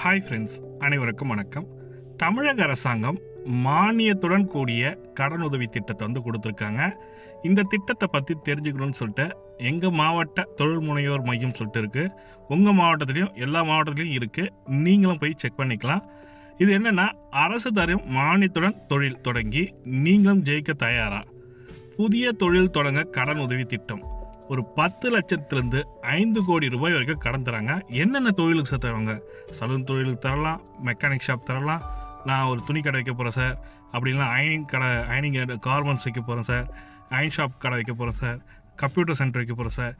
Hi friends, அனைவருக்கும் வணக்கம். தமிழக அரசாங்கம் மானியத்துடன் கூடிய கடனுதவி திட்டத்தை கொடுத்துருக்காங்க. இந்த திட்டத்தை பற்றி தெரிஞ்சுக்கணும்னு சொல்லிட்டு எங்கள் மாவட்ட தொழில் முனைவோர் மையம் சொல்லிட்டு இருக்குது. உங்கள் மாவட்டத்துலேயும் எல்லா மாவட்டத்துலேயும் இருக்குது. நீங்களும் போய் செக் பண்ணிக்கலாம். இது என்னென்னா, அரசு தரும் மானியத்துடன் தொழில் தொடங்கி நீங்களும் ஜெயிக்க தயாரா? புதிய தொழில் தொடங்க கடன் உதவி திட்டம். ஒரு 10 லட்சத்திலிருந்து 5 கோடி ரூபாய் வரைக்கும் கடன் தராங்க. என்னென்ன தொழிலுக்கு சார் தருவாங்க? சலூன் தொழிலுக்கு தரலாம், மெக்கானிக் ஷாப் தரலாம், நான் ஒரு துணி கடை வைக்க போகிறேன் சார், அப்படின்னா அயனிங் கார்மெண்ட்ஸ் வைக்க போகிறேன் சார், அயன் ஷாப் கடை வைக்க போகிறேன் சார், கம்ப்யூட்டர் சென்டர் வைக்க போகிறேன் சார்,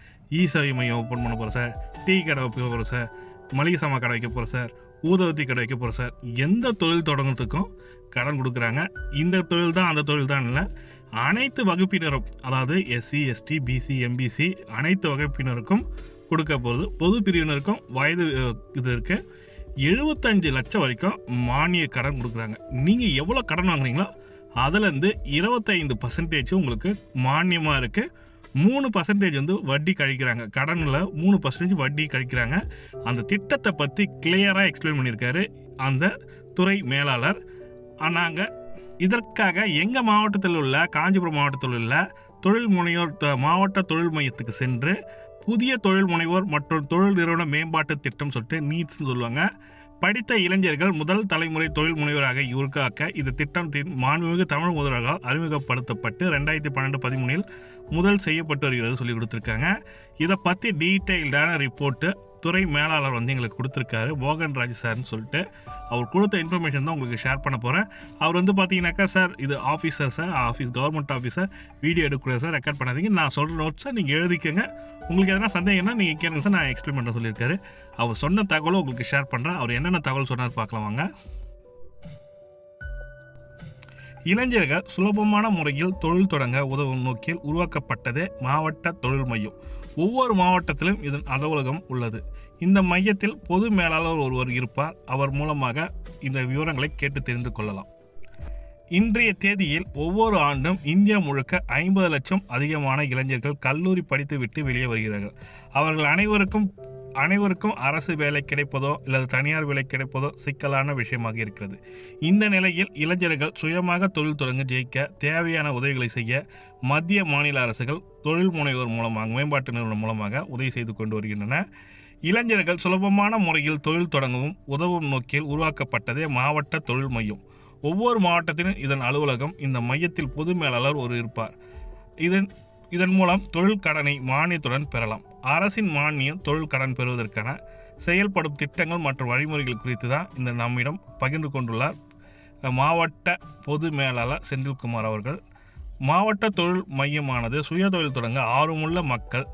சேவை மையம் ஓப்பன் பண்ண போகிறேன் சார், டீ கடை வைக்க போகிறேன் சார், மளிகை சாமான் கடை வைக்க போகிறேன் சார், ஊதவத்தி கடை வைக்க போகிறேன் சார். எந்த தொழில் தொடங்குறதுக்கும் கடன் கொடுக்குறாங்க. இந்த தொழில் தான் அந்த தொழில் தான் இல்லை, அனைத்து வகுப்பினரும், அதாவது எஸ்சி, எஸ்டி, பிசி, எம்பிசி அனைத்து வகுப்பினருக்கும் கொடுக்க போகுது. பொது பிரிவினருக்கும் வயது இது இருக்குது. 75 லட்சம் வரைக்கும் மானிய கடன் கொடுக்குறாங்க. நீங்கள் எவ்வளோ கடன் வாங்குறீங்களோ அதிலேருந்து 25% உங்களுக்கு மானியமாக இருக்குது. 3% வட்டி கழிக்கிறாங்க. கடனில் 3% வட்டி கழிக்கிறாங்க. அந்த திட்டத்தை பற்றி கிளியராக எக்ஸ்பிளைன் பண்ணியிருக்காரு அந்த துறை மேலாளர். நாங்கள் இதற்காக எங்கள் மாவட்டத்தில் உள்ள காஞ்சிபுரம் மாவட்டத்தில் உள்ள தொழில் முனைவோர் மாவட்ட தொழில் மையத்துக்கு சென்று புதிய தொழில் முனைவோர் மற்றும் தொழில் நிறுவன மேம்பாட்டு திட்டம் சொல்லிட்டு நீட்ஸ்ன்னு சொல்லுவாங்க. படித்த இளைஞர்கள் முதல் தலைமுறை தொழில் முனைவராக உருவாக்க இந்த திட்டத்தின் மாண்புமிகு தமிழ் முதல்வரால் அறிமுகப்படுத்தப்பட்டு 2012-13 முதல் செய்யப்பட்டு வருகிறது சொல்லி கொடுத்துருக்காங்க. இதை பற்றி டீட்டெயில்டான ரிப்போர்ட்டு துறை மேலாளர் எங்களுக்கு கொடுத்துருக்காரு, மோகன்ராஜ் சார்னு சொல்லிட்டு. அவர் கொடுத்த இன்ஃபர்மேஷன் தான் உங்களுக்கு ஷேர் பண்ண போகிறேன். அவர் பார்த்தீங்கன்னாக்கா, சார் இது officer sir, government officer, video எடுக்கக்கூடாது சார், ரெக்கார்ட் பண்ணாதீங்க, நான் சொல்கிற நோட்ஸை நீங்கள் எழுதிக்கங்க, உங்களுக்கு எதனா சந்தேகம்னா நீங்கள் கேளுங்க சார், நான் எக்ஸ்பிளைன் பண்ண சொல்லியிருக்காரு. அவர் சொன்ன தகவலும் உங்களுக்கு ஷேர் பண்ணுறேன். அவர் என்னென்ன தகவல் சொன்னார் பார்க்கலாம் வாங்க. இளைஞர்கள் சுலபமான முறையில் தொழில் தொடங்க உதவும் நோக்கில் உருவாக்கப்பட்டதே மாவட்ட தொழில் மையம். ஒவ்வொரு மாவட்டத்திலும் இதன் அலுவலகம் உள்ளது. இந்த மையத்தில் பொது மேலாளர் ஒருவர் இருப்பார். அவர் மூலமாக இந்த விவரங்களை கேட்டு தெரிந்து கொள்ளலாம். இன்றைய தேதியில் ஒவ்வொரு ஆண்டும் இந்தியா முழுக்க 50 லட்சம் அதிகமான இளைஞர்கள் கல்லூரி படித்துவிட்டு வெளியே வருகிறார்கள். அவர்கள் அனைவருக்கும் அரசு வேலை கிடைப்பதோ அல்லது தனியார் வேலை கிடைப்பதோ சிக்கலான விஷயமாக இருக்கிறது. இந்த நிலையில் இளைஞர்கள் சுயமாக தொழில் தொடங்க ஜெயிக்க தேவையான உதவிகளை செய்ய மத்திய மாநில அரசுகள் தொழில் முனைவோர் மூலமாக, மேம்பாட்டு நிறுவனம் மூலமாக உதவி செய்து கொண்டு வருகின்றன. இளைஞர்கள் சுலபமான முறையில் தொழில் தொடங்கவும் உதவும் நோக்கில் உருவாக்கப்பட்டதே மாவட்ட தொழில் மையம். ஒவ்வொரு மாவட்டத்திலும் இதன் அலுவலகம். இந்த மையத்தில் பொது மேலாளர் ஒரு இருப்பார். இதன் மூலம் தொழில் கடனை மானியத்துடன் பெறலாம். அரசின் மானியம் தொழில் கடன் பெறுவதற்கான செயல்படும் திட்டங்கள் மற்றும் வழிமுறைகள் குறித்து தான் இந்த நம்மிடம் பகிர்ந்து கொண்டுள்ளார் மாவட்ட பொது மேலாளர் செந்தில்குமார் அவர்கள். மாவட்ட தொழில் மையமானது சுய தொழில் தொடங்க ஆர்வமுள்ள மக்கள்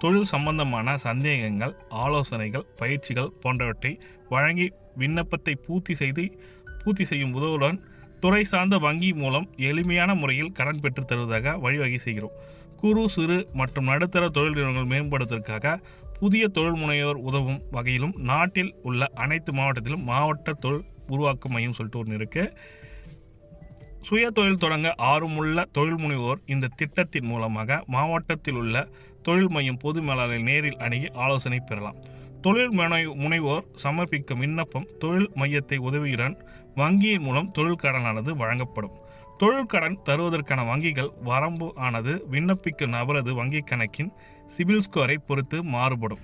தொழில் சம்பந்தமான சந்தேகங்கள், ஆலோசனைகள், பயிற்சிகள் போன்றவற்றை வழங்கி விண்ணப்பத்தை பூர்த்தி செய்யும் உதவுடன் துறை சார்ந்த வங்கி மூலம் எளிமையான முறையில் கடன் பெற்று தருவதாக வழிவகை செய்கிறோம். குறு, சிறு மற்றும் நடுத்தர தொழில் நிறுவனங்கள் மேம்படுவதற்காக புதிய தொழில் முனைவோர் உதவும் வகையிலும் நாட்டில் உள்ள அனைத்து மாவட்டத்திலும் மாவட்ட தொழில் உருவாக்க மையம் சொல்லிட்டு ஒன்று இருக்குது. சுய தொழில் தொடங்க ஆர்வமுள்ள தொழில் முனைவோர் இந்த திட்டத்தின் மூலமாக மாவட்டத்தில் உள்ள தொழில் மையம் பொது மேலாளரை நேரில் அணுகி ஆலோசனை பெறலாம். தொழில் முனைவோர் சமர்ப்பிக்கும் விண்ணப்பம் தொழில் மையத்தை உதவியுடன் வங்கியின் மூலம் தொழில் கடனானது வழங்கப்படும். தொழில் கடன் தருவதற்கான வங்கிகள் வரம்பு ஆனது விண்ணப்பிக்கும் நபரது வங்கி கணக்கின் சிபில் ஸ்கோரை பொறுத்து மாறுபடும்.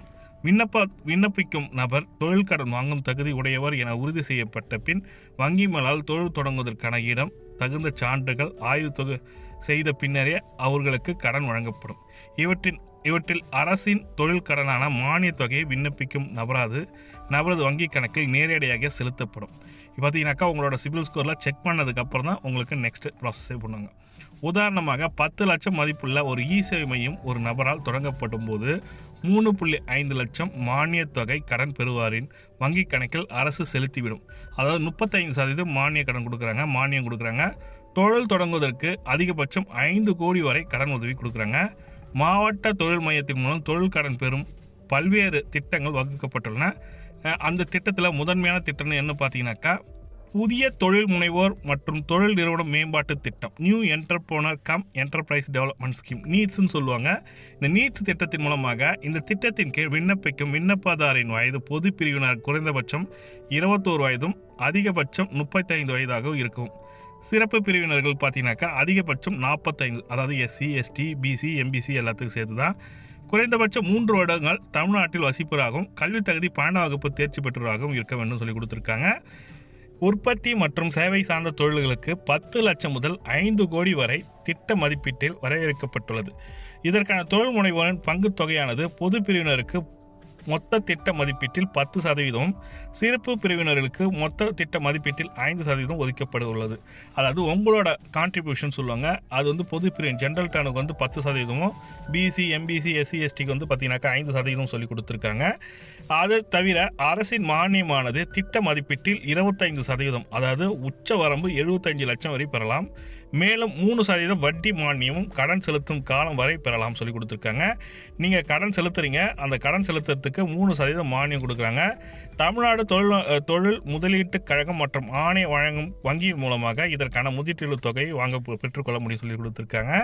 விண்ணப்பிக்கும் நபர் தொழில் கடன் வாங்கும் தகுதி உடையவர் என உறுதி செய்யப்பட்ட பின் வங்கி மேலால் தொழில் தொடங்குவதற்கான இடம், தகுந்த சான்றுகள் ஆய்வு செய்த பின்னரே அவர்களுக்கு கடன் வழங்கப்படும். இவற்றில் அரசின் தொழில் கடனான மானிய தொகையை விண்ணப்பிக்கும் நபரது வங்கி கணக்கில் நேரடியாக செலுத்தப்படும். பார்த்தீங்கன்னாக்கா, உங்களோட சிபில் ஸ்கோரில் செக் பண்ணதுக்கப்புறம் தான் உங்களுக்கு நெக்ஸ்ட் ப்ராசஸே பண்ணுவாங்க. உதாரணமாக 10 லட்சம் மதிப்புள்ள ஒரு சேவை மையம் ஒரு நபரால் தொடங்கப்படும் போது 3.5 லட்சம் மானிய தொகை கடன் பெறுவாரின் வங்கி கணக்கில் அரசு செலுத்திவிடும். அதாவது 35% மானியம் கொடுக்குறாங்க. தொழில் தொடங்குவதற்கு அதிகபட்சம் 5 கோடி வரை கடன் உதவி கொடுக்குறாங்க. மாவட்ட தொழில் மையத்தின் மூலம் தொழில் கடன் பெறும் பல்வேறு திட்டங்கள் வகுக்கப்பட்டுள்ளன. அந்த திட்டத்தில் முதன்மையான திட்டம்னு என்ன பார்த்தீங்கன்னாக்கா, புதிய தொழில் முனைவோர் மற்றும் தொழில் நிறுவன மேம்பாட்டு திட்டம், new entrepreneur cum enterprise development scheme, நீட்ஸ்ன்னு சொல்லுவாங்க. இந்த நீட்ஸ் திட்டத்தின் மூலமாக இந்த திட்டத்தின் கீழ் விண்ணப்பிக்கும் விண்ணப்பதாரின் வயது பொது பிரிவினர் குறைந்தபட்சம் 21 வயதும் அதிகபட்சம் 35 வயதாகவும் இருக்கும். சிறப்பு பிரிவினர்கள் பார்த்தீங்கன்னாக்கா அதிகபட்சம் 45, அதாவது எஸ்சி, எஸ்டி, பிசி, எம்பிசி எல்லாத்துக்கும் சேர்த்து தான். குறைந்தபட்சம் 3 வருடங்கள் தமிழ்நாட்டில் வசிப்பவராகவும் கல்வி தகுதி 12ஆம் வகுப்பு தேர்ச்சி பெற்றவராகவும் இருக்க வேண்டும் சொல்லி கொடுத்துருக்காங்க. உற்பத்தி மற்றும் சேவை சார்ந்த தொழில்களுக்கு 10 லட்சம் முதல் 5 கோடி வரை திட்ட மதிப்பீட்டில் வரையறுக்கப்பட்டுள்ளது. இதற்கான தொழில் முனைவோரின் பங்கு தொகையானது பொது பிரிவினருக்கு மொத்த திட்ட மதிப்பீட்டில் 10%, சிறப்பு பிரிவினர்களுக்கு மொத்த திட்ட மதிப்பீட்டில் 5% ஒதுக்கப்பட உள்ளது. அதாவது உங்களோட கான்ட்ரிபியூஷன் சொல்லுவாங்க. அது வந்து பொது பிரிவின் ஜென்ரல் டர்னுக்கு வந்து 10%, பிசி, எம்பிசி, எஸ்சி, எஸ்டிக்கு வந்து பார்த்தீங்கன்னாக்கா 5% சொல்லி கொடுத்துருக்காங்க. அது தவிர அரசின் மானியமானது திட்ட மதிப்பீட்டில் 25%, அதாவது உச்ச வரம்பு 75 லட்சம் வரை பெறலாம். மேலும் 3% வட்டி மானியமும் கடன் செலுத்தும் காலம் வரை பெறலாம் சொல்லி கொடுத்துருக்காங்க. நீங்கள் கடன் செலுத்துறீங்க, அந்த கடன் செலுத்துறதுக்கு 3% மானியம் கொடுக்குறாங்க. தமிழ்நாடு தொழில் முதலீட்டு கழகம் மற்றும் ஆணை வழங்கும் வங்கியின் மூலமாக இதற்கான முதலீட்டு தொகையை பெற்றுக்கொள்ள முடியும் சொல்லி கொடுத்துருக்காங்க.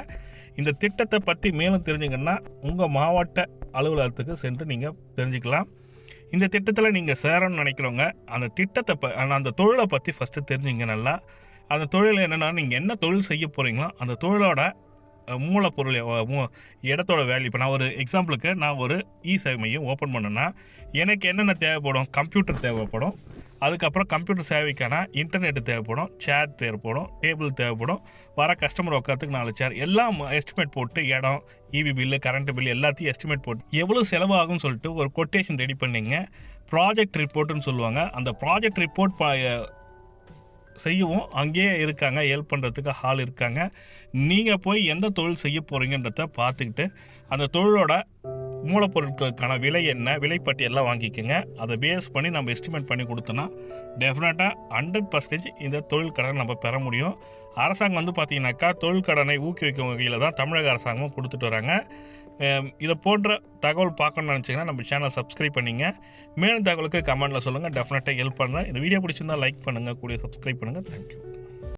இந்த திட்டத்தை பற்றி மேலும் தெரிஞ்சுங்கன்னா உங்கள் மாவட்ட அலுவலகத்துக்கு சென்று நீங்கள் தெரிஞ்சுக்கலாம். இந்த திட்டத்தில் நீங்கள் சேரணும்னு நினைக்கிறவங்க அந்த தொழிலை பற்றி ஃபஸ்ட்டு தெரிஞ்சுங்க. நல்லா அந்த தொழில் என்னென்னா, நீங்கள் என்ன தொழில் செய்ய போகிறீங்களோ அந்த தொழிலோட மூலப்பொருள் இடத்தோட வேல்யூ. இப்போ நான் ஒரு எக்ஸாம்பிளுக்கு நான் ஒரு சேவை மையம் ஓப்பன் பண்ணேன்னா எனக்கு என்னென்ன தேவைப்படும்? கம்ப்யூட்டர் தேவைப்படும், அதுக்கப்புறம் கம்ப்யூட்டர் சேவைக்கான இன்டர்நெட்டு தேவைப்படும், சேர் தேவைப்படும், டேபிள் தேவைப்படும், வர கஸ்டமர் உட்காரத்துக்கு 4 சேர், எல்லாம் எஸ்டிமேட் போட்டு இடம், இபி பில்லு, கரண்ட் பில்லு எல்லாத்தையும் எஸ்டிமேட் போட்டு எவ்வளோ செலவாகும்னு சொல்லிட்டு ஒரு கொட்டேஷன் ரெடி பண்ணிங்க. ப்ராஜெக்ட் ரிப்போர்ட்டுன்னு சொல்லுவாங்க. அந்த ப்ராஜெக்ட் ரிப்போர்ட் செய்யவும் அங்கேயே இருக்காங்க, ஹெல்ப் பண்ணுறதுக்கு ஆள் இருக்காங்க. நீங்கள் போய் எந்த தொழில் செய்ய போகிறீங்கன்றத பார்த்துக்கிட்டு அந்த தொழிலோட மூலப்பொருட்களுக்கான விலை என்ன, விலைப்பட்டியெல்லாம் வாங்கிக்கோங்க. அதை பேஸ் பண்ணி நம்ம எஸ்டிமேட் பண்ணி கொடுத்தோன்னா டெஃபினட்டாக 100% இந்த தொழில் கடனை நம்ம பெற முடியும். அரசாங்கம் வந்து பார்த்திங்கனாக்கா தொழில் கடனை ஊக்குவிக்கும் வகையில் தான் தமிழக அரசாங்கமும் கொடுத்துட்டு வராங்க. இதை போன்ற தகவல் பார்க்கணும்னு நினச்சிங்கன்னா நம்ம சேனல் சப்ஸ்கிரைப் பண்ணிங்க. மேலும் தகவலுக்கு கமெண்ட்டில் சொல்லுங்கள், டெஃபினட்டாக ஹெல்ப் பண்ணுறேன். இந்த வீடியோ பிடிச்சிருந்தால் லைக் பண்ணுங்கள், கூட சப்ஸ்கிரைப் பண்ணுங்கள். தேங்க்யூ.